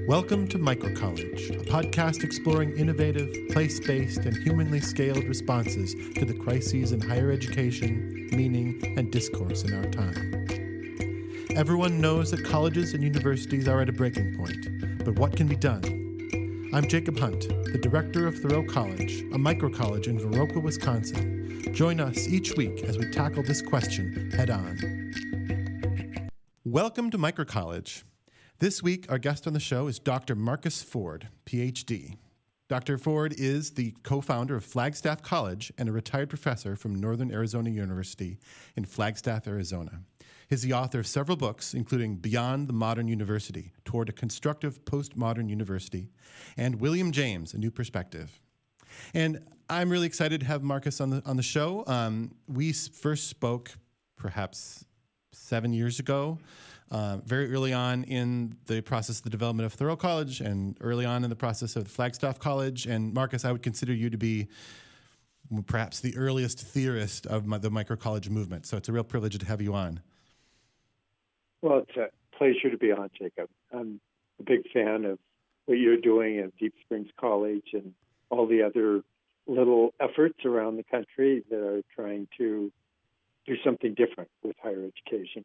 Welcome to Microcollege, a podcast exploring innovative, place-based, and humanly scaled responses to the crises in higher education, meaning, and discourse in our time. Everyone knows that colleges and universities are at a breaking point, but what can be done? I'm Jacob Hunt, the director of Thoreau College, a microcollege in Viroqua, Wisconsin. Join us each week as we tackle this question head-on. Welcome to Microcollege. This week, our guest on the show is Dr. Marcus Ford, Ph.D. Dr. Ford is the co-founder of Flagstaff College and a retired professor from Northern Arizona University in Flagstaff, Arizona. He's the author of several books, including Beyond the Modern University, Toward a Constructive Postmodern University, and William James, A New Perspective. And I'm really excited to have Marcus on the show. We first spoke perhaps 7 years ago, very early on in the process of the development of Thoreau College and early on in the process of Flagstaff College. And Marcus, I would consider you to be perhaps the earliest theorist of the microcollege movement. So it's a real privilege to have you on. Well, it's a pleasure to be on, Jacob. I'm a big fan of what you're doing at Deep Springs College and all the other little efforts around the country that are trying to do something different with higher education.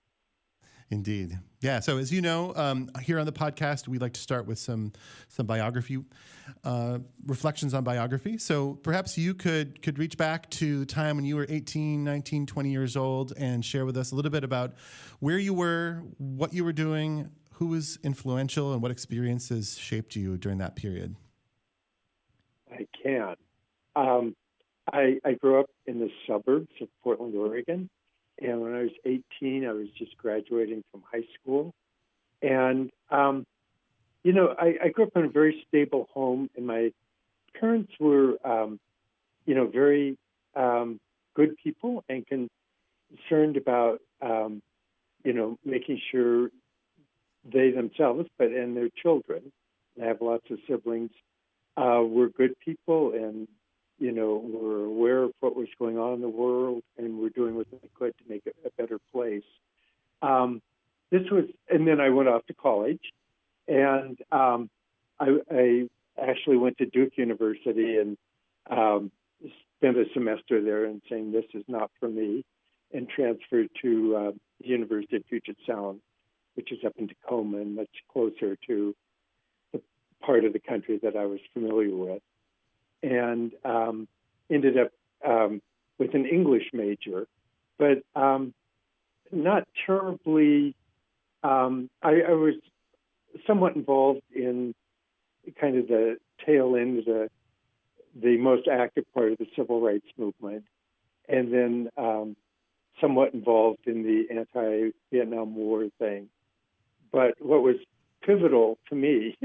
Indeed. Yeah. So as you know, here on the podcast, we like to start with some biography, reflections on biography. So perhaps you could reach back to the time when you were 18, 19, 20 years old and share with us a little bit about where you were, what you were doing, who was influential, and what experiences shaped you during that period. I can. I grew up in the suburbs of Portland, Oregon. And when I was 18, I was just graduating from high school. And, I grew up in a very stable home, and my parents were, very good people and concerned about, making sure they themselves, and their children, I have lots of siblings, were good people and were aware of what was going on in the world and were doing what they could to make it a better place. And then I went off to college, and I actually went to Duke University and spent a semester there and saying, this is not for me, and transferred to the University of Puget Sound, which is up in Tacoma and much closer to the part of the country that I was familiar with. And ended up with an English major, but not terribly. I was somewhat involved in kind of the tail end of the most active part of the civil rights movement, and then somewhat involved in the anti-Vietnam War thing. But what was pivotal to me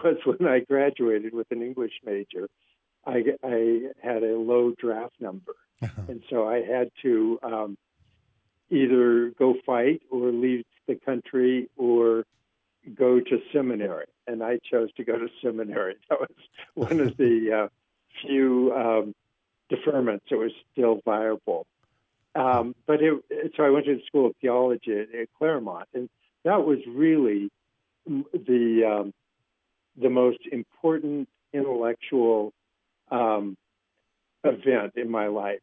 was when I graduated with an English major. I had a low draft number, and so I had to either go fight or leave the country or go to seminary, and I chose to go to seminary. That was one of the few deferments that was still viable. So I went to the School of Theology at Claremont, and that was really the most important intellectual event in my life.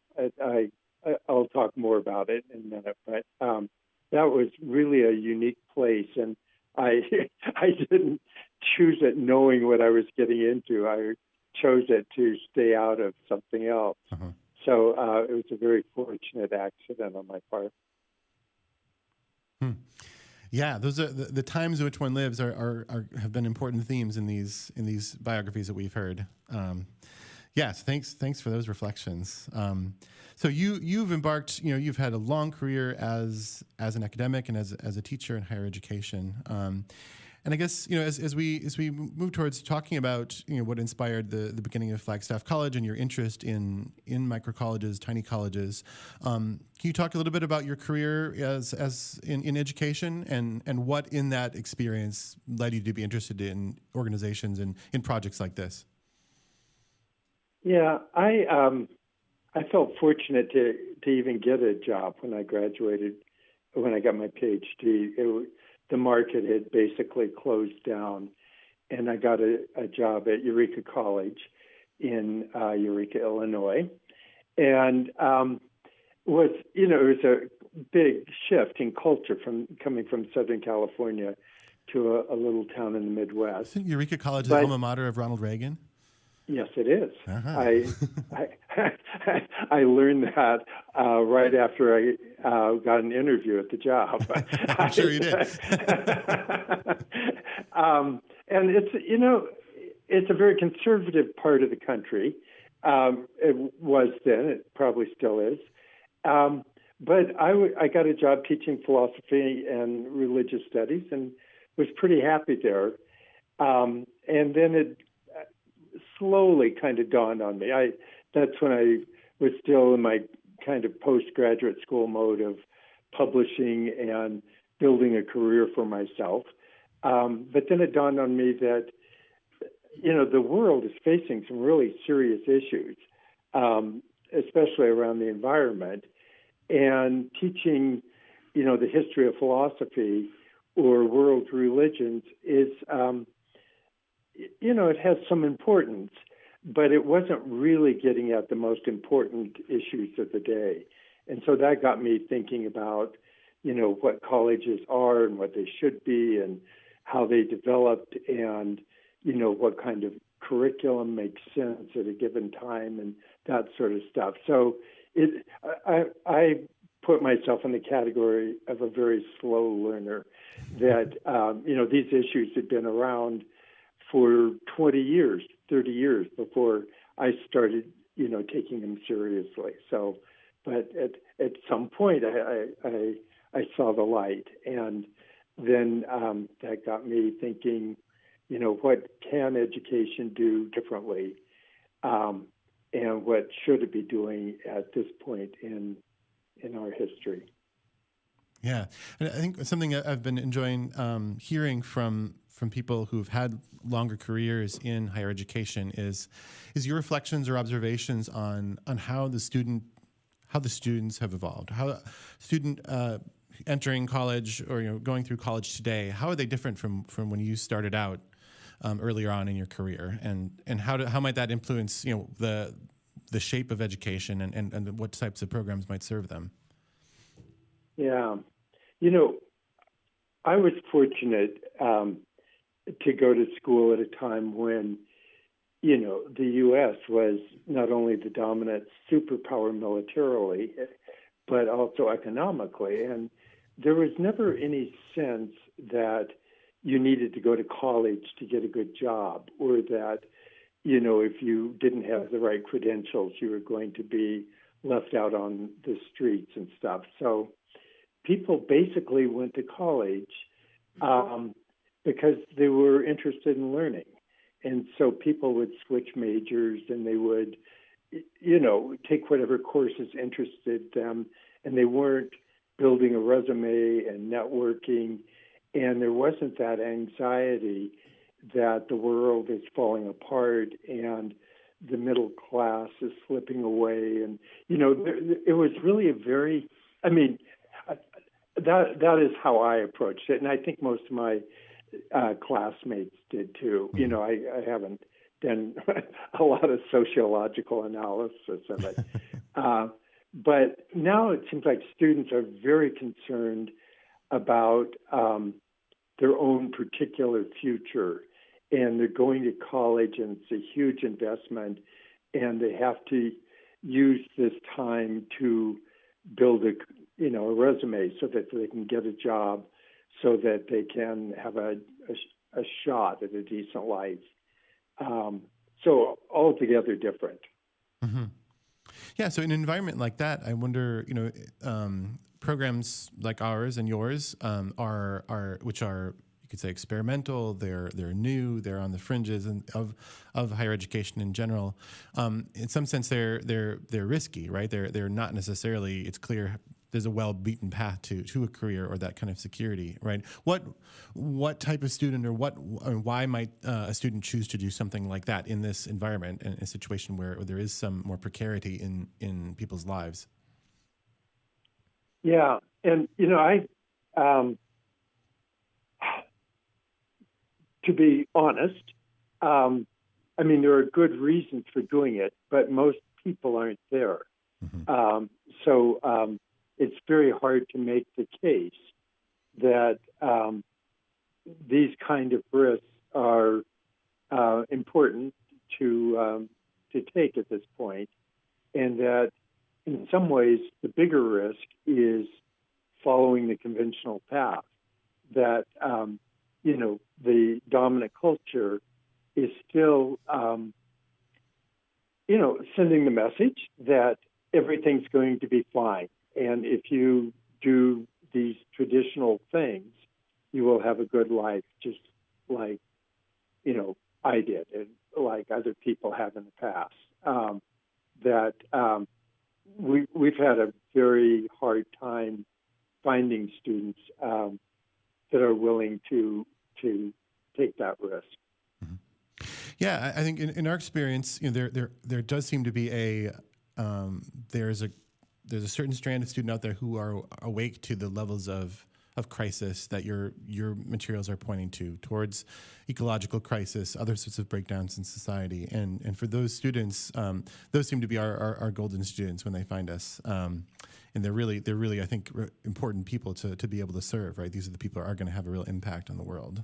I'll talk more about it in a minute, but that was really a unique place, and I didn't choose it knowing what I was getting into. I chose it to stay out of something else. Uh-huh. So it was a very fortunate accident on my part. Yeah, those are the times in which one lives have been important themes in these biographies that we've heard. Yes, thanks for those reflections. So you've embarked, you've had a long career as an academic and as a teacher in higher education. And I guess, as we move towards talking about, what inspired the beginning of Flagstaff College and your interest in microcolleges, tiny colleges, can you talk a little bit about your career as in education and what in that experience led you to be interested in organizations and in projects like this? Yeah, I felt fortunate to even get a job when I graduated, when I got my Ph.D. The market had basically closed down, and I got a job at Eureka College in Eureka, Illinois. And it was a big shift in culture from coming from Southern California to a little town in the Midwest. Isn't Eureka College the alma mater of Ronald Reagan? Yes, it is. Uh-huh. I learned that right after I got an interview at the job. I'm sure you did. And it's a very conservative part of the country. It was then. It probably still is. But I got a job teaching philosophy and religious studies and was pretty happy there. And then it slowly kind of dawned on me. That's when I was still in my kind of postgraduate school mode of publishing and building a career for myself. But then it dawned on me that, the world is facing some really serious issues, especially around the environment. And teaching, the history of philosophy or world religions is, it has some importance, but it wasn't really getting at the most important issues of the day. And so that got me thinking about, what colleges are and what they should be and how they developed and, what kind of curriculum makes sense at a given time and that sort of stuff. So I put myself in the category of a very slow learner that, these issues had been around for 20 years, 30 years before I started, taking them seriously. So, but at some point I saw the light, and then that got me thinking, what can education do differently, and what should it be doing at this point in our history? Yeah, and I think something I've been enjoying hearing from people who've had longer careers in higher education is your reflections or observations on how the students have evolved, how student entering college or going through college today, how are they different from when you started out earlier on in your career, and how might that influence the shape of education and what types of programs might serve them? Yeah, I was fortunate to go to school at a time when, the U.S. was not only the dominant superpower militarily, but also economically. And there was never any sense that you needed to go to college to get a good job, or that, if you didn't have the right credentials, you were going to be left out on the streets and stuff. So people basically went to college because they were interested in learning. And so people would switch majors and they would, take whatever courses interested them, and they weren't building a resume and networking. And there wasn't that anxiety that the world is falling apart and the middle class is slipping away. And, it was really that is how I approached it. And I think most of my classmates did too. I haven't done a lot of sociological analysis of it. But now it seems like students are very concerned about their own particular future. And they're going to college, and it's a huge investment, and they have to use this time to build a resume so that they can get a job, so that they can have a shot at a decent life. So altogether different. Mm-hmm. Yeah. So in an environment like that, I wonder, programs like ours and yours which are, you could say, experimental. They're new. They're on the fringes of higher education in general. In some sense, they're risky, right? They're not necessarily. It's clear there's a well-beaten path to a career or that kind of security, right? What type of student or why might a student choose to do something like that in this environment, in a situation where there is some more precarity in people's lives? Yeah, and to be honest, I mean, there are good reasons for doing it, but most people aren't there. So it's very hard to make the case that these kind of risks are important to take at this point, and that in some ways the bigger risk is following the conventional path. That the dominant culture is still sending the message that everything's going to be fine, and if you do these traditional things, you will have a good life, just like I did, and like other people have in the past. We've had a very hard time finding students that are willing to take that risk. Yeah, I think in our experience, there does seem to be there's a certain strand of student out there who are awake to the levels of crisis that your materials are pointing towards ecological crisis, other sorts of breakdowns in society, and for those students, those seem to be our golden students when they find us, and they're really I think important people to be able to serve. Right, these are the people who are going to have a real impact on the world.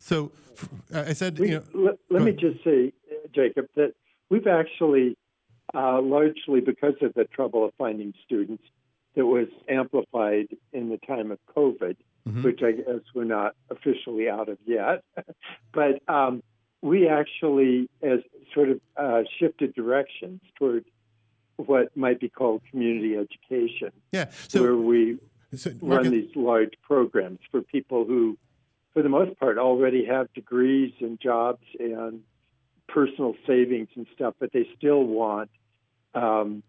So I said, let me just say, Jacob, that we've actually largely because of the trouble of finding students that was amplified in the time of COVID, which I guess we're not officially out of yet. But we actually as sort of shifted directions toward what might be called community education, where we run these large programs for people who, for the most part, already have degrees and jobs and personal savings and stuff, but they still want an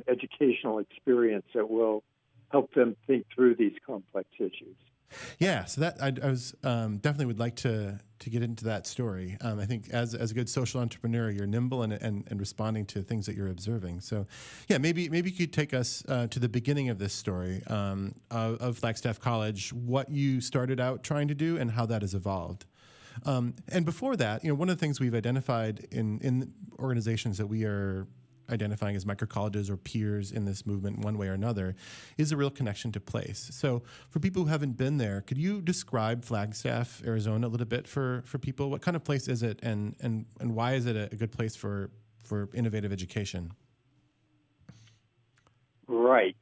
educational experience that will help them think through these complex issues. Yeah, so that I was definitely would like to get into that story. I think as a good social entrepreneur, you're nimble and responding to things that you're observing. So, yeah, maybe you could take us to the beginning of this story of Flagstaff College, what you started out trying to do, and how that has evolved. And before that, one of the things we've identified in organizations that we are identifying as microcolleges or peers in this movement one way or another is a real connection to place. So for people who haven't been there, could you describe Flagstaff, Arizona a little bit for people? What kind of place is it, and why is it a good place for innovative education? Right.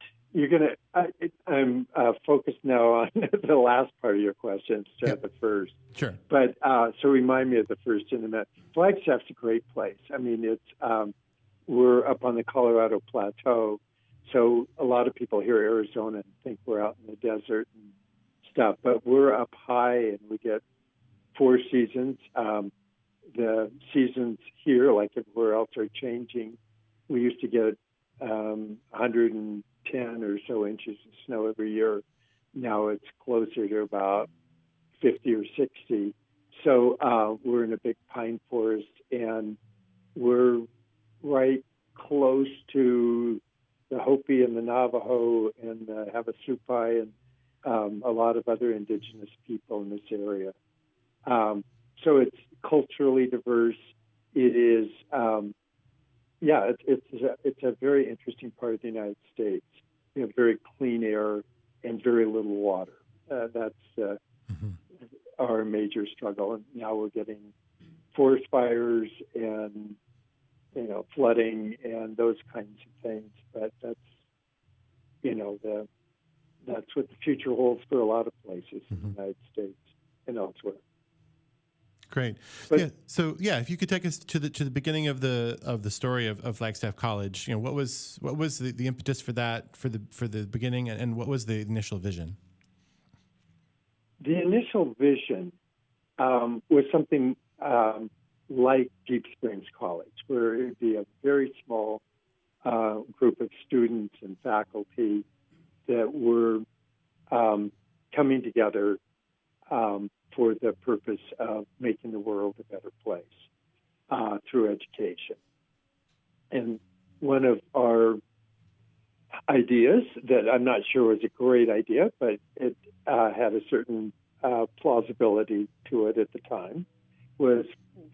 I'm focused now on the last part of your question instead of the first. Sure. But so remind me of the first in a minute. Flagstaff's a great place. I mean, it's we're up on the Colorado Plateau, so a lot of people hear Arizona and think we're out in the desert and stuff, but we're up high and we get 4 seasons. The seasons here, like everywhere else, are changing. We used to get 110 or so inches of snow every year. Now it's closer to about 50 or 60. So we're in a big pine forest, and we're right close to the Hopi and the Navajo and the Havasupai and a lot of other indigenous people in this area. So it's culturally diverse. It is, it's a very interesting part of the United States. We have very clean air and very little water. That's our major struggle. And now we're getting forest fires and flooding and those kinds of things. But that's that's what the future holds for a lot of places in the United States and elsewhere. Great. But, if you could take us to the beginning of the story of Flagstaff College, what was the impetus for that, for the beginning, and what was the initial vision? The initial vision was something like Deep Springs College, where it would be a very small group of students and faculty that were coming together for the purpose of making the world a better place through education. And one of our ideas that I'm not sure was a great idea, but it had a certain plausibility to it at the time. Was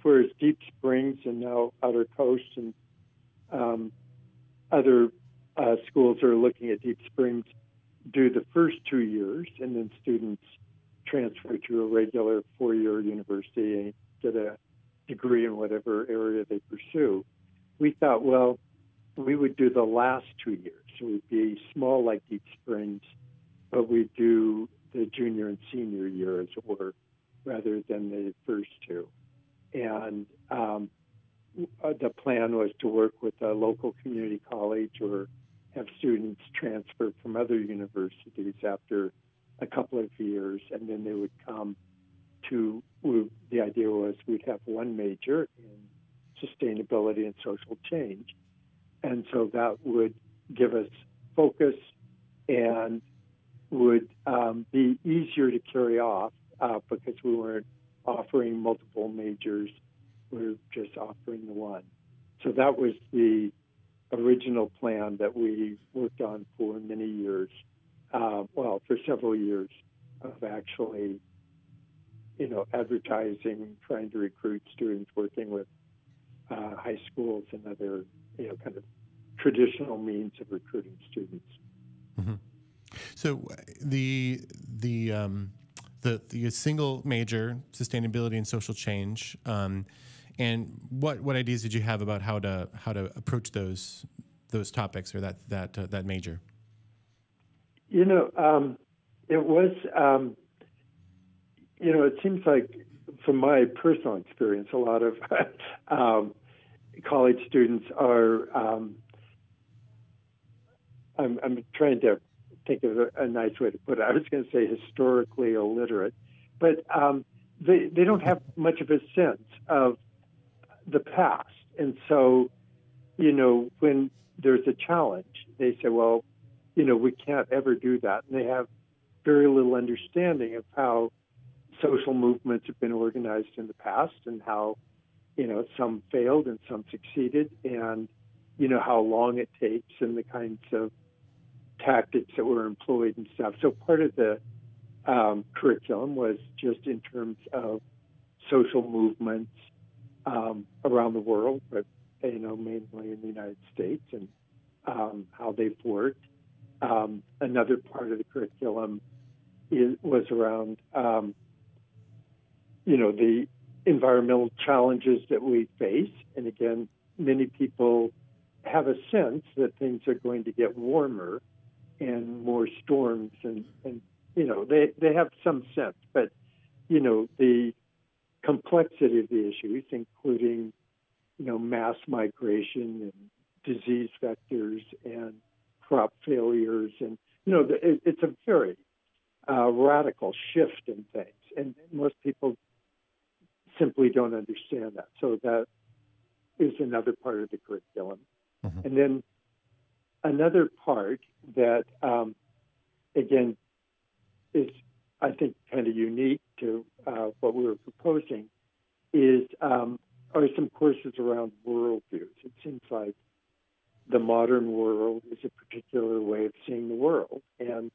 whereas Deep Springs and now Outer Coast and other schools are looking at Deep Springs do the first 2 years, and then students transfer to a regular 4-year university and get a degree in whatever area they pursue. We thought, well, we would do the last 2 years. So we'd be small like Deep Springs, but we'd do the junior and senior year, as it were, rather than the first two. And the plan was to work with a local community college or have students transfer from other universities after a couple of years, and then they would come to, the idea was we'd have one major in sustainability and social change. And so that would give us focus and would be easier to carry off because we weren't offering multiple majors. We were just offering the one. So that was the original plan that we worked on for many years, for several years of actually, advertising, trying to recruit students, working with high schools and other, kind of traditional means of recruiting students. Mm-hmm. So the single major, sustainability and social change, and what ideas did you have about how to approach those topics or that major? It was, it seems like from my personal experience, a lot of college students are, I'm trying to think of a nice way to put it. I was going to say historically illiterate, but they don't have much of a sense of the past. And so, when there's a challenge, they say, well, we can't ever do that. And they have very little understanding of how social movements have been organized in the past and how, some failed and some succeeded, and, how long it takes and the kinds of tactics that were employed and stuff. So part of the curriculum was just in terms of social movements around the world, but, mainly in the United States, and how they've worked. Another part of the curriculum was around, the environmental challenges that we face. And again, many people have a sense that things are going to get warmer and more storms, and they have some sense, but the complexity of the issues, including mass migration and disease vectors and crop failures, and it's a very radical shift in things, and most people simply don't understand that. So that is another part of the curriculum. Mm-hmm. And then another part that, again, is, I think, kind of unique to what we were proposing are some courses around worldviews. It seems like the modern world is a particular way of seeing the world, and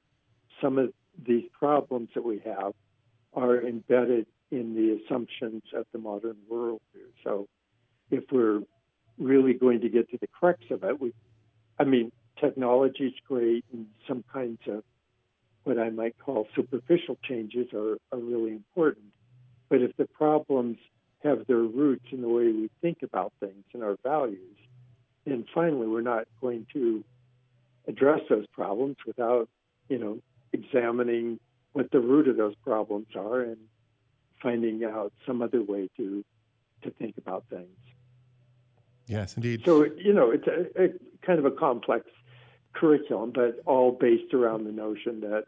some of these problems that we have are embedded in the assumptions of the modern worldview. So if we're really going to get to the crux of it, technology is great, and some kinds of what I might call superficial changes are really important. But if the problems have their roots in the way we think about things and our values, then finally we're not going to address those problems without, examining what the root of those problems are and finding out some other way to think about things. Yes, indeed. So, it's a kind of a complex curriculum, but all based around the notion that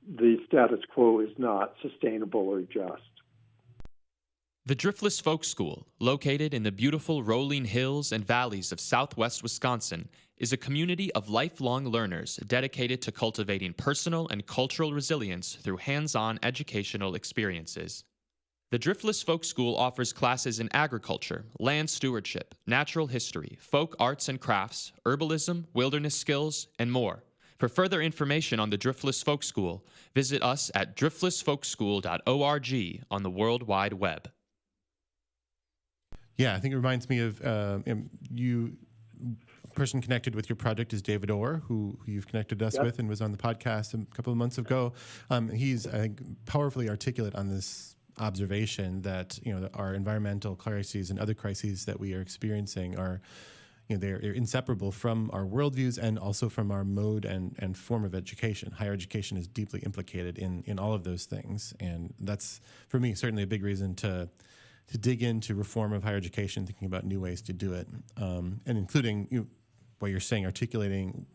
the status quo is not sustainable or just. The Driftless Folk School, located in the beautiful rolling hills and valleys of southwest Wisconsin, is a community of lifelong learners dedicated to cultivating personal and cultural resilience through hands-on educational experiences. The Driftless Folk School offers classes in agriculture, land stewardship, natural history, folk arts and crafts, herbalism, wilderness skills, and more, For further information on the Driftless Folk School, visit us at driftlessfolkschool.org on the World Wide Web. Yeah, I think it reminds me of you. A person connected with your project is David Orr, who you've connected us with and was on the podcast a couple of months ago. He's, I think, powerfully articulate on this observation that our environmental crises and other crises that we are experiencing are, they're inseparable from our worldviews and also from our mode and form of education. Higher education is deeply implicated in all of those things, and that's, for me, certainly a big reason to dig into reform of higher education, thinking about new ways to do it, and including what you're saying, articulating,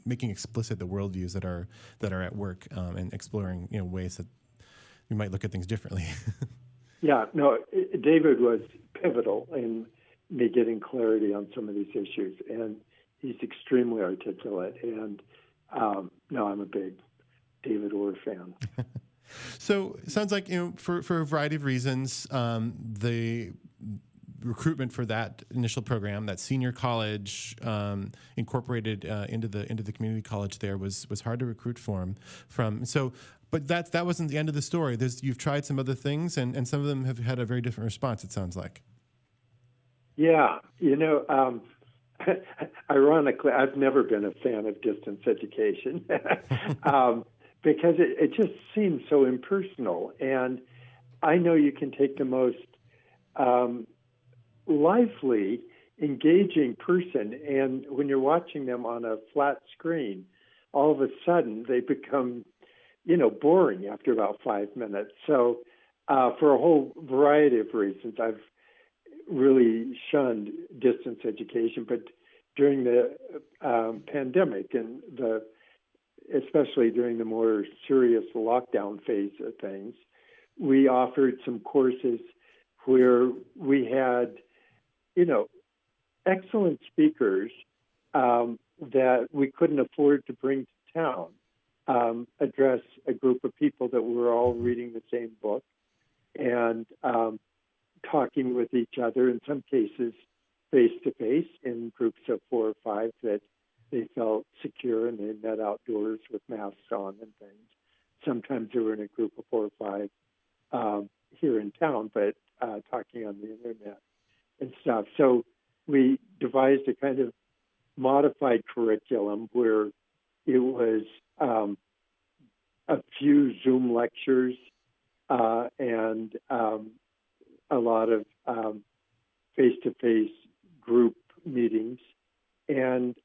making explicit the worldviews that are at work, and exploring ways that we might look at things differently. Yeah, no, David was pivotal in me getting clarity on some of these issues, and he's extremely articulate. And no, I'm a big David Orr fan. So it sounds like, for a variety of reasons, the recruitment for that initial program, that senior college incorporated into the community college there was hard to recruit from. But that wasn't the end of the story. You've tried some other things, and some of them have had a very different response, it sounds like. Yeah, ironically, I've never been a fan of distance education. Because it just seems so impersonal. And I know you can take the most lively, engaging person, and when you're watching them on a flat screen, all of a sudden they become, boring after about 5 minutes. So for a whole variety of reasons, I've really shunned distance education. But during the pandemic and especially during the more serious lockdown phase of things, we offered some courses where we had, excellent speakers that we couldn't afford to bring to town, address a group of people that were all reading the same book and talking with each other, in some cases face-to-face in groups of 4 or 5 that they felt secure, and they met outdoors with masks on and things. Sometimes they were in a group of 4 or 5 here in town, but talking on the internet and stuff. So we devised a kind of modified curriculum where it was a few Zoom lectures and a lot of face-to-face group meetings. And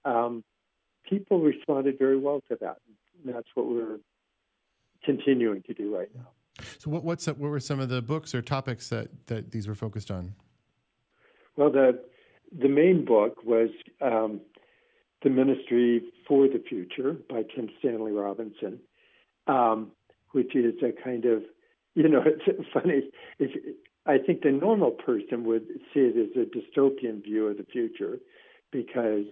people responded very well to that. And that's what we're continuing to do right now. So what were some of the books or topics that these were focused on? Well, the main book was The Ministry for the Future by Kim Stanley Robinson, which is a kind of, it's funny. I think the normal person would see it as a dystopian view of the future, because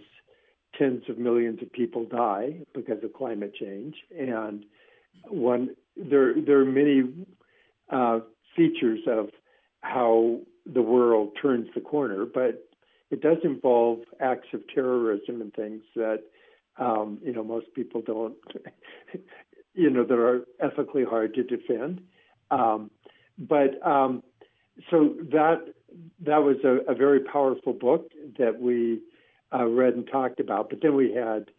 tens of millions of people die because of climate change, and there are many features of how the world turns the corner, but it does involve acts of terrorism and things that most people don't, that are ethically hard to defend. So that was a very powerful book that we read and talked about. But then we had,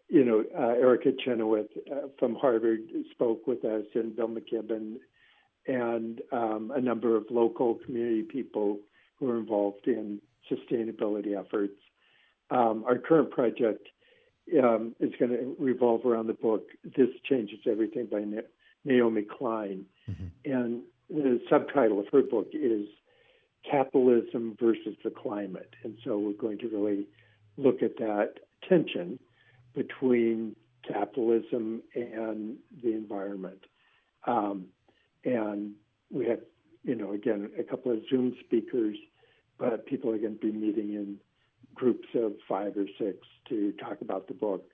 Erica Chenoweth from Harvard spoke with us, and Bill McKibben, and a number of local community people who are involved in sustainability efforts. Our current project is going to revolve around the book "This Changes Everything" by Naomi Klein. Mm-hmm. And the subtitle of her book is Capitalism versus the Climate. And so we're going to really look at that tension between capitalism and the environment. And we have, again, a couple of Zoom speakers, but people are going to be meeting in groups of 5 or 6 to talk about the book.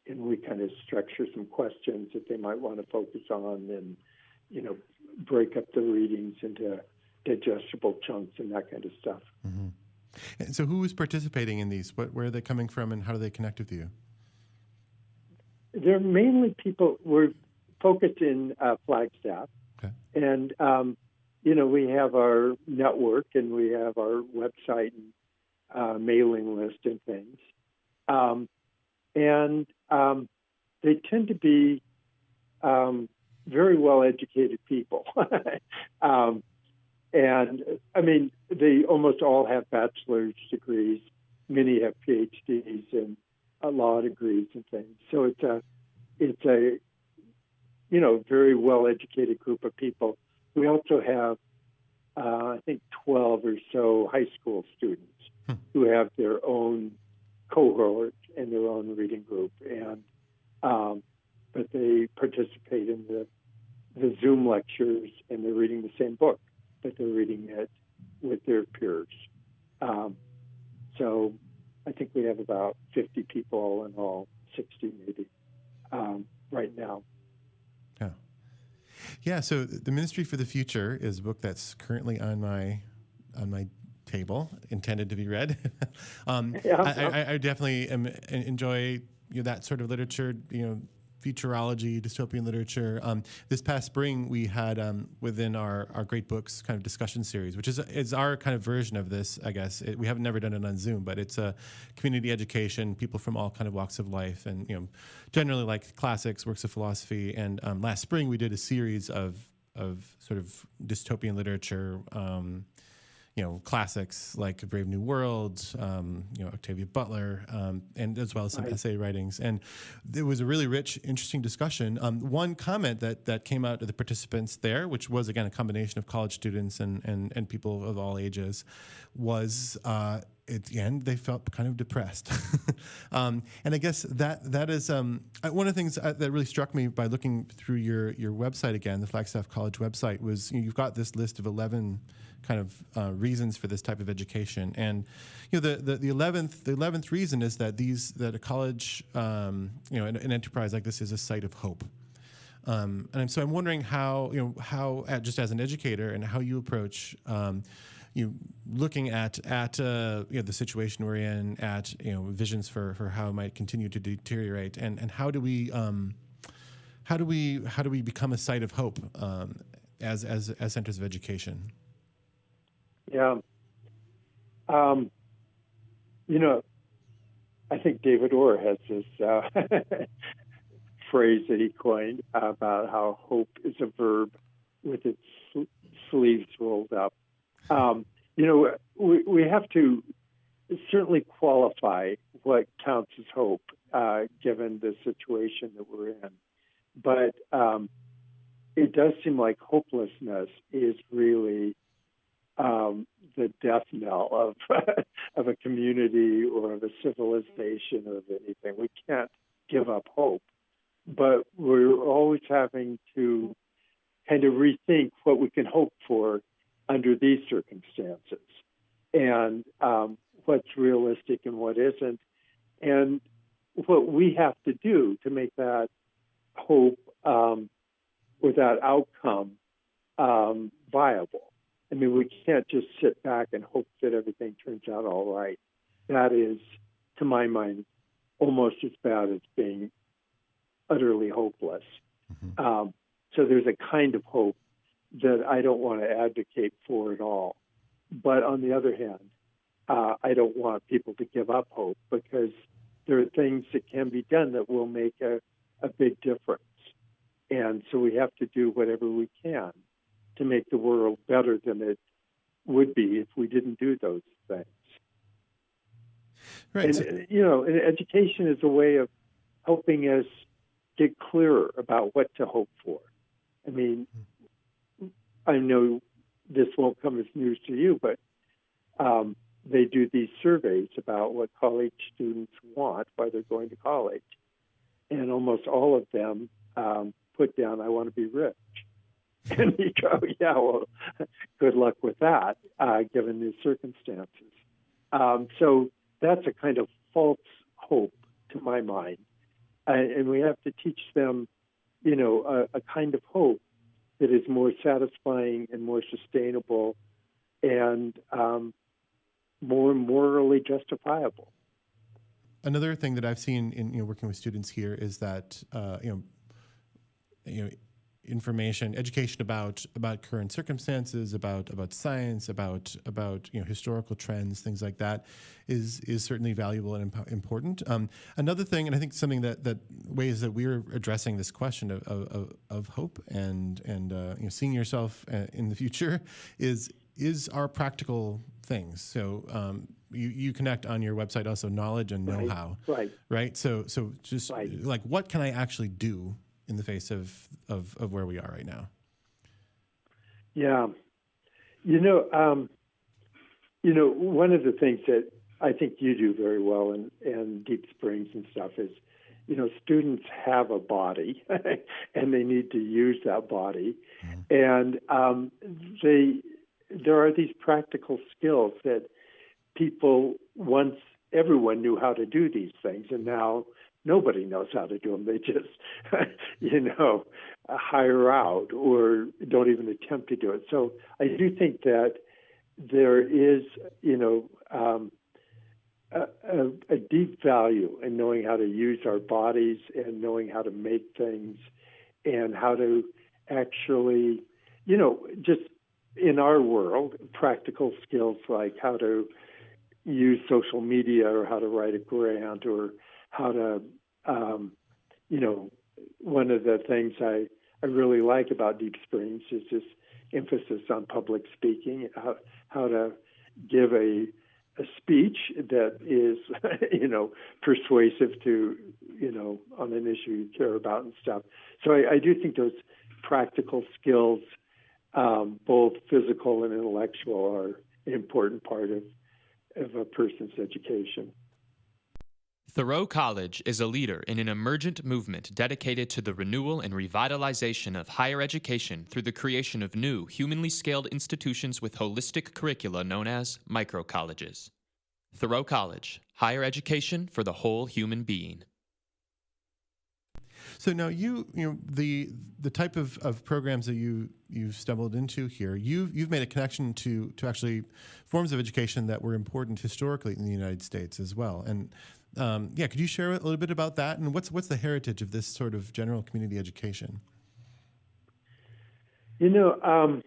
And we kind of structure some questions that they might want to focus on, and, break up the readings into digestible chunks and that kind of stuff. Mm-hmm. And so who is participating in these? Where are they coming from, and how do they connect with you? they're mainly people. We're focused in Flagstaff, Okay. and we have our network and we have our website and mailing list and things, and they tend to be very well educated people. And I mean, they almost all have bachelor's degrees. Many have Ph.D.s and law degrees and things. So it's a very well educated group of people. We also have I think 12 or so high school students who have their own cohort and their own reading group, and but they participate in the Zoom lectures, and they're reading the same book, but they're reading it with their peers. So I think we have about 50 people all in all, 60 maybe, right now. Yeah. Yeah. So The Ministry for the Future is a book that's currently on my table, intended to be read. I definitely enjoy that sort of literature, futurology, dystopian literature. This past spring, we had within our Great Books kind of discussion series, which is our kind of version of this, I guess. We haven't never done it on Zoom, but it's a community education, people from all kind of walks of life, and generally like classics, works of philosophy. And last spring, we did a series of sort of dystopian literature. Classics like Brave New World, Octavia Butler, and as well as some essay writings. And there was a really rich, interesting discussion. One comment that came out of the participants there, which was, again, a combination of college students and people of all ages, was at the end they felt kind of depressed. And I guess that is one of the things that really struck me by looking through your website again, the Flagstaff College website, was you've got this list of 11 kind of reasons for this type of education, and the 11th reason is that a college, an enterprise like this is a site of hope. And so I'm wondering how just as an educator and how you approach looking at the situation we're in, at visions for how it might continue to deteriorate, and how do we become a site of hope as centers of education? Yeah. I think David Orr has this phrase that he coined about how hope is a verb with its sleeves rolled up. We have to certainly qualify what counts as hope, given the situation that we're in. But it does seem like hopelessness is really the death knell of a community or of a civilization or of anything. We can't give up hope, but we're always having to kind of rethink what we can hope for under these circumstances, and what's realistic and what isn't, and what we have to do to make that hope or that outcome viable. I mean, we can't just sit back and hope that everything turns out all right. That is, to my mind, almost as bad as being utterly hopeless. Mm-hmm. So there's a kind of hope that I don't want to advocate for at all. But on the other hand, I don't want people to give up hope, because there are things that can be done that will make a big difference. And so we have to do whatever we can to make the world better than it would be if we didn't do those things. Right. And, education is a way of helping us get clearer about what to hope for. I mean, I know this won't come as news to you, but they do these surveys about what college students want while they're going to college. And almost all of them put down, I want to be rich. And you go, yeah, well, good luck with that, given the circumstances. So that's a kind of false hope, to my mind. And we have to teach them, a kind of hope that is more satisfying and more sustainable and more morally justifiable. another thing that I've seen in working with students here is that information, education about current circumstances, about science, about historical trends, things like that, is certainly valuable and important. Another thing, and I think something that ways that we're addressing this question of hope and seeing yourself in the future is our practical things. So you connect on your website also knowledge and know-how, right? So just like, what can I actually do in the face of where we are right now? Yeah. One of the things that I think you do very well in Deep Springs and stuff is, students have a body and they need to use that body. Mm-hmm. And there are these practical skills that once everyone knew how to do these things, and now nobody knows how to do them. They just, hire out or don't even attempt to do it. So I do think that there is, a deep value in knowing how to use our bodies and knowing how to make things and how to actually, just in our world, practical skills like how to use social media or how to write a grant or how to, one of the things I really like about Deep Springs is this emphasis on public speaking, how to give a speech that is, persuasive to, on an issue you care about and stuff. So I do think those practical skills, both physical and intellectual, are an important part of a person's education. Thoreau College is a leader in an emergent movement dedicated to the renewal and revitalization of higher education through the creation of new, humanly scaled institutions with holistic curricula known as microcolleges. Thoreau College, higher education for the whole human being. So now the type of programs that you've stumbled into here, you've made a connection to actually forms of education that were important historically in the United States as well. And could you share a little bit about that? And what's the heritage of this sort of general community education? There's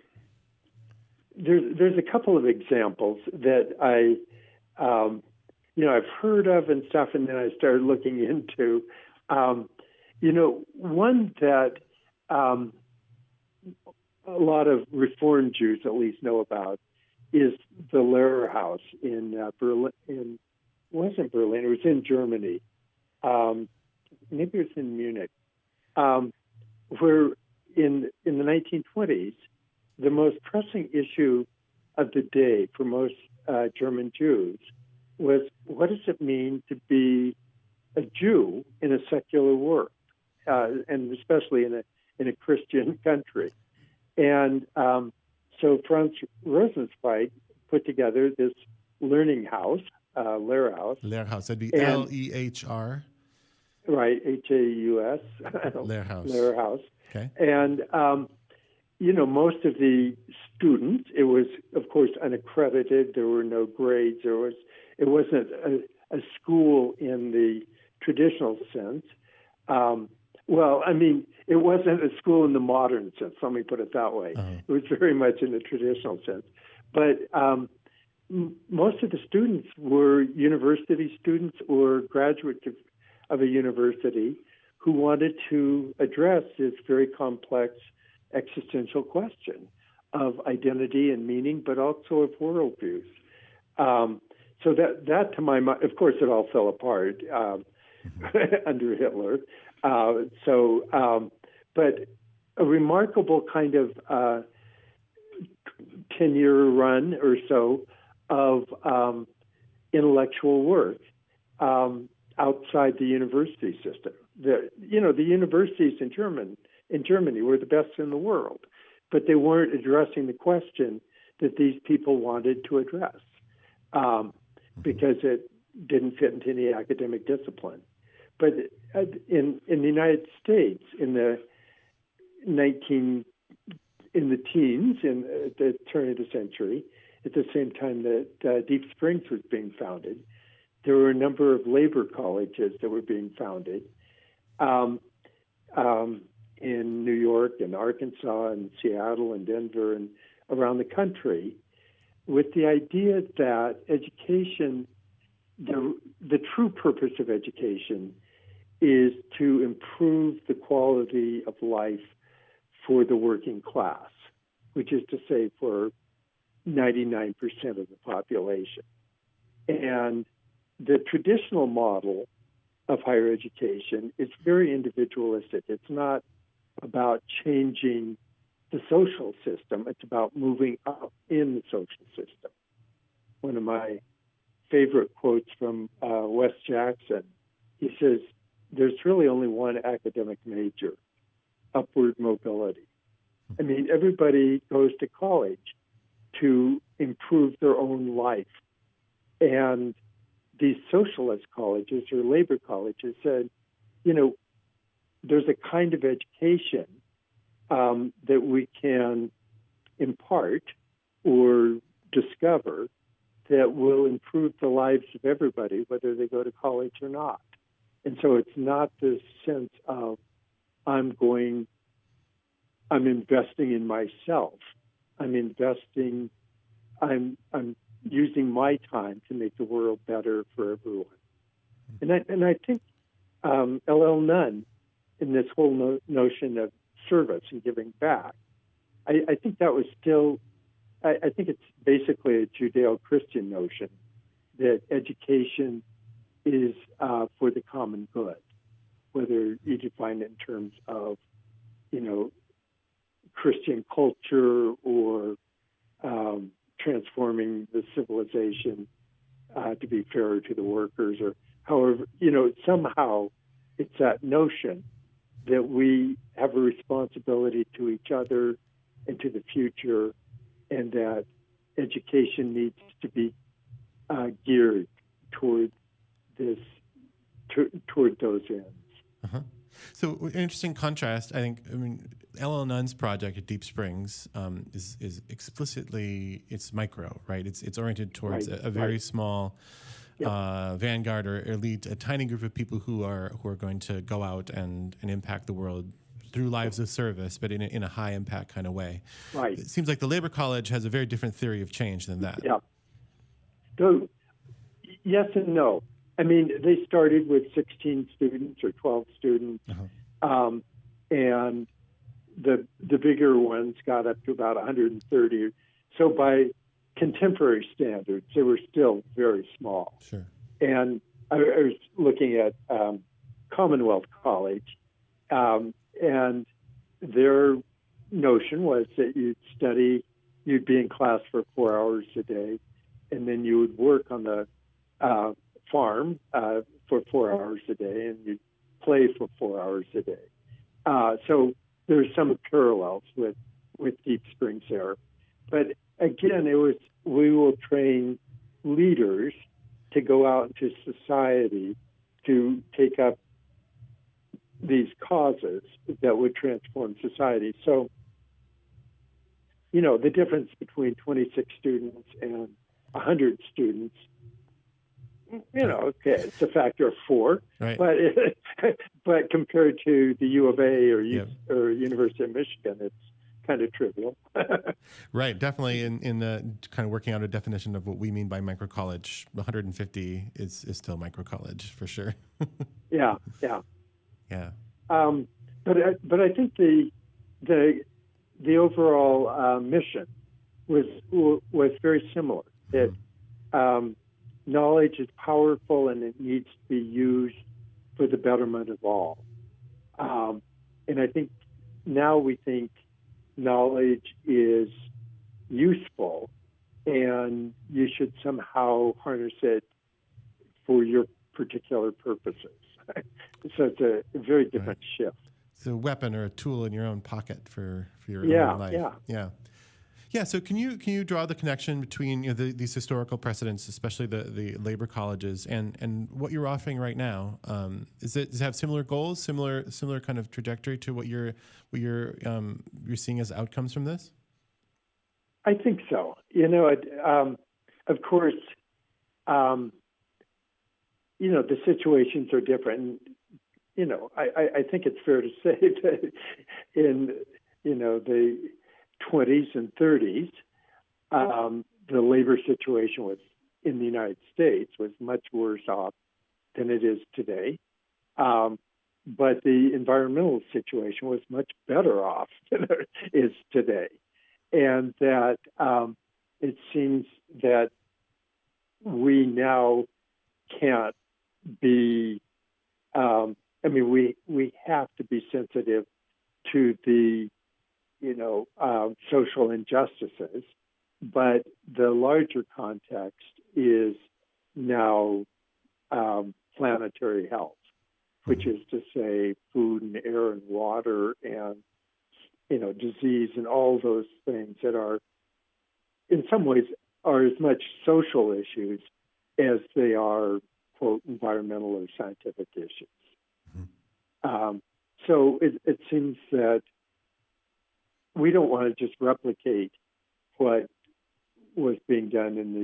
a couple of examples that I've heard of and stuff, and then I started looking into. One that a lot of Reformed Jews at least know about is the Lehrer House in Berlin. It wasn't Berlin, it was in Germany. Maybe it was in Munich, where in the 1920s, the most pressing issue of the day for most German Jews was, what does it mean to be a Jew in a secular world, and especially in a Christian country? And so Franz Rosenzweig put together this learning house, Lehrhaus. Lehrhaus, that'd be Lehr. Right, Haus. Lehrhaus. Lehrhaus. Okay. And, most of the students, it was, of course, unaccredited. There were no grades. It wasn't a school in the traditional sense. It wasn't a school in the modern sense. Let me put it that way. Uh-huh. It was very much in the traditional sense. But most of the students were university students or graduates of a university who wanted to address this very complex existential question of identity and meaning, but also of worldviews. So that to my mind, of course, it all fell apart under Hitler. But a remarkable kind of 10-year run or so of intellectual work outside the university system. The universities in Germany were the best in the world, but they weren't addressing the question that these people wanted to address because it didn't fit into any academic discipline. But in the United States, in the teens, at the turn of the century, at the same time that Deep Springs was being founded, there were a number of labor colleges that were being founded in New York and Arkansas and Seattle and Denver and around the country, with the idea that education, the true purpose of education is to improve the quality of life for the working class, which is to say for 99% of the population. And the traditional model of higher education is very individualistic. It's not about changing the social system. It's about moving up in the social system. One of my favorite quotes from Wes Jackson, he says, there's really only one academic major, upward mobility. I mean, everybody goes to college to improve their own life. And these socialist colleges or labor colleges said, there's a kind of education that we can impart or discover that will improve the lives of everybody, whether they go to college or not. And so it's not this sense of I'm investing in myself. I'm using my time to make the world better for everyone. And I think L.L. Nunn, in this whole notion of service and giving back, I think that was still, I think it's basically a Judeo-Christian notion that education is for the common good, whether you define it in terms of, Christian culture or transforming the civilization to be fairer to the workers, or however, somehow it's that notion that we have a responsibility to each other and to the future, and that education needs to be geared toward toward those ends. Uh-huh. So, an interesting contrast, L.L. Nunn's project at Deep Springs is explicitly, it's micro, right? It's oriented towards a very small vanguard or elite, a tiny group of people who are going to go out and impact the world through lives of service, but in a high impact kind of way. Right. It seems like the Labor College has a very different theory of change than that. Yeah. So, yes and no. They started with 16 students or 12 students, and the bigger ones got up to about 130. So by contemporary standards, they were still very small. Sure. And I was looking at Commonwealth College, and their notion was that you'd be in class for 4 hours a day, and then you would work on the farm for 4 hours a day, and you'd play for 4 hours a day. So there's some parallels with Deep Springs there. But again, it was, we will train leaders to go out into society to take up these causes that would transform society. So, the difference between 26 students and 100 students, okay, it's a factor of 4, right. but compared to the U of A or University of Michigan, it's kind of trivial. Right, definitely. In kind of working out a definition of what we mean by microcollege, 150 is still microcollege for sure. Yeah. But I think the overall mission was very similar. That knowledge is powerful and it needs to be used for the betterment of all. And I think now we think knowledge is useful and you should somehow harness it for your particular purposes. So it's a very different shift. It's a weapon or a tool in your own pocket for your own life. Yeah. So can you draw the connection between these historical precedents, especially the labor colleges, and what you're offering right now? Does it have similar goals, similar kind of trajectory to what you're seeing as outcomes from this? I think so. Of course, the situations are different. And, I think it's fair to say that in, the 20s and 30s, the labor situation was in the United States was much worse off than it is today. But the environmental situation was much better off than it is today. And that it seems that we now can't be, we have to be sensitive to the, social injustices, but the larger context is now planetary health, which is to say food and air and water and, disease and all those things that are, in some ways, are as much social issues as they are, quote, environmental or scientific issues. So it seems that we don't want to just replicate what was being done in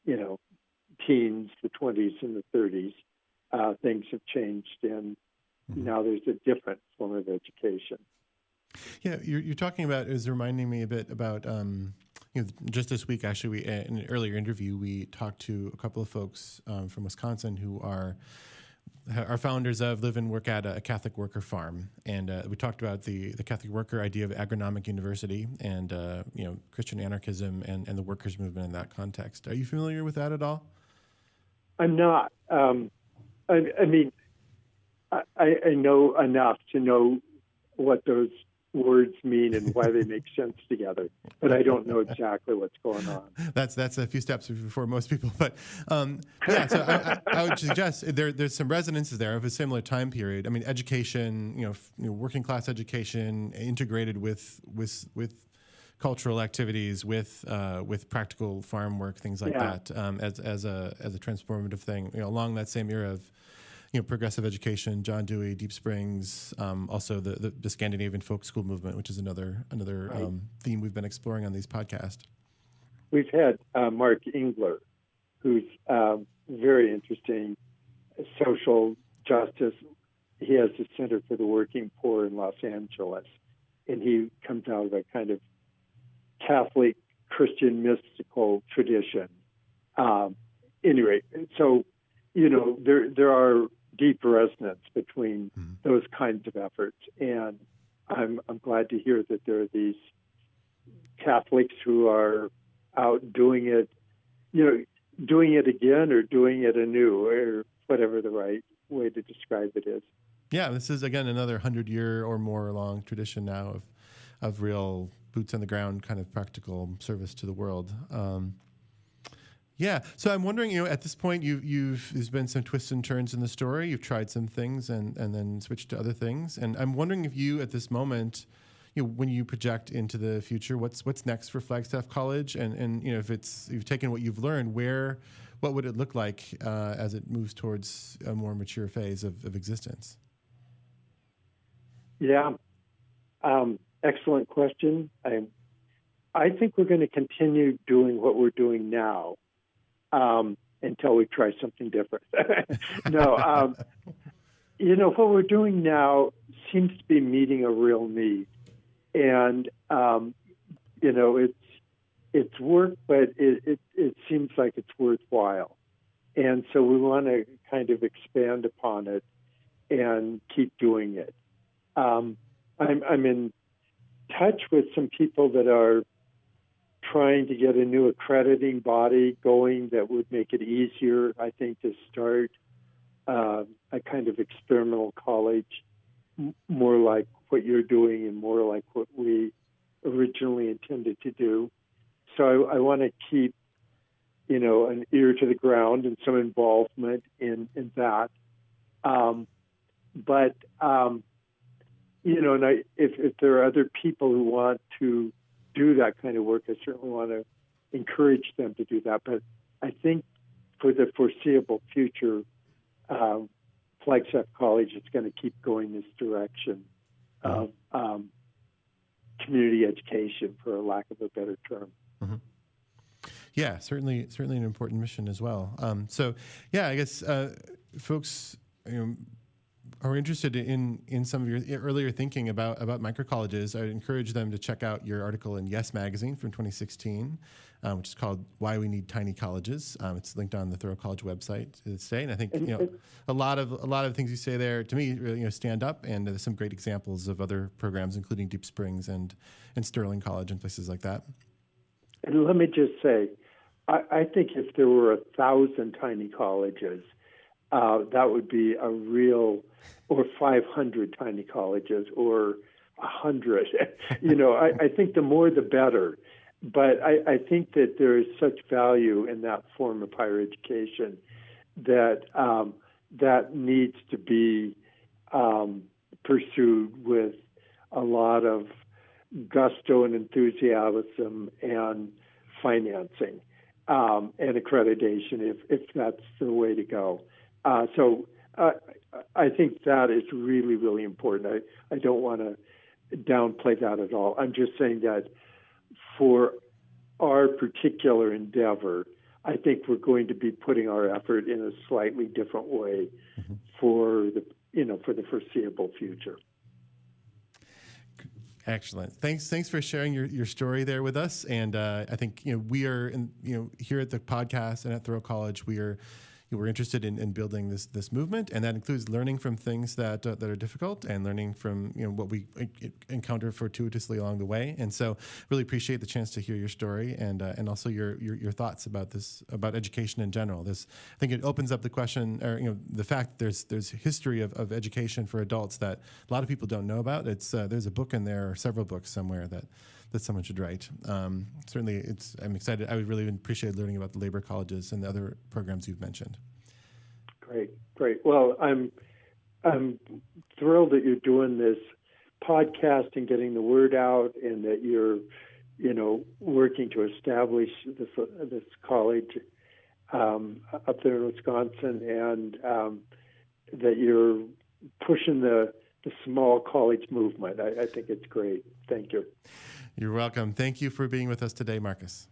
the, teens, the 20s, and the 30s. Things have changed, and now there's a different form of education. Yeah, you're talking about is reminding me a bit about just this week actually. In an earlier interview, we talked to a couple of folks from Wisconsin who are founders of, live and work at a Catholic worker farm, and we talked about the Catholic worker idea of agronomic university and Christian anarchism and the workers movement in that context. Are you familiar with that at all? I'm not. I know enough to know what those words mean and why they make sense together, but I don't know exactly what's going on. That's a few steps before most people, but so I would suggest there's some resonances there of a similar time period. I mean, education, working class education integrated with cultural activities, with practical farm work, things like that, as a transformative thing. Along that same era of progressive education, John Dewey, Deep Springs, also the Scandinavian folk school movement, which is another right. Theme we've been exploring on these podcasts. We've had Mark Engler, who's very interesting, social justice. He has the Center for the Working Poor in Los Angeles, and he comes out of a kind of Catholic Christian mystical tradition. Anyway, so there are deep resonance between those kinds of efforts, and I'm glad to hear that there are these Catholics who are out doing it, doing it again or doing it anew, or whatever the right way to describe it is. Yeah, this is again another 100-year or more long tradition now of real boots on the ground kind of practical service to the world. Yeah, so I'm wondering, at this point, there's been some twists and turns in the story. You've tried some things and then switched to other things. And I'm wondering if you, at this moment, when you project into the future, what's next for Flagstaff College? And if you've taken what you've learned, what would it look like as it moves towards a more mature phase of existence? Yeah, excellent question. I think we're going to continue doing what we're doing now. Until we try something different. No, what we're doing now seems to be meeting a real need. And, it's work, but it seems like it's worthwhile. And so we want to kind of expand upon it and keep doing it. I'm in touch with some people that are trying to get a new accrediting body going that would make it easier, I think, to start a kind of experimental college, more like what you're doing and more like what we originally intended to do. So I want to keep, an ear to the ground and some involvement in that. But if there are other people who want to do that kind of work, I certainly want to encourage them to do that. But I think for the foreseeable future, Flagstaff College is going to keep going this direction of community education, for lack of a better term. Mm-hmm. Yeah, certainly an important mission as well. I guess folks, are interested in some of your earlier thinking about microcolleges. I would encourage them to check out your article in Yes Magazine from 2016, which is called "Why We Need Tiny Colleges." It's linked on the Thoreau College website today, and I think a lot of things you say there to me really, stand up, and there's some great examples of other programs, including Deep Springs and Sterling College and places like that. And let me just say, I think if there were 1,000 tiny colleges, that would be a real, or 500 tiny colleges, or 100. I think the more the better. But I think that there is such value in that form of higher education that that needs to be pursued with a lot of gusto and enthusiasm and financing and accreditation, if that's the way to go. So I think that is really, really important. I don't want to downplay that at all. I'm just saying that for our particular endeavor, I think we're going to be putting our effort in a slightly different way for the foreseeable future. Excellent. Thanks for sharing your story there with us. And I think we are here at the podcast and at Thoreau College, we're interested in building this movement, and that includes learning from things that are difficult and learning from what we encounter fortuitously along the way. And so, really appreciate the chance to hear your story and also your thoughts about education in general. I think it opens up the question, or the fact that there's history of education for adults that a lot of people don't know about. There's a book in there, or several books somewhere that someone should write. Certainly, I'm excited. I would really appreciate learning about the labor colleges and the other programs you've mentioned. Great. Well, I'm thrilled that you're doing this podcast and getting the word out, and that you're, working to establish this college up there in Wisconsin, and that you're pushing the small college movement. I think it's great. Thank you. You're welcome. Thank you for being with us today, Marcus.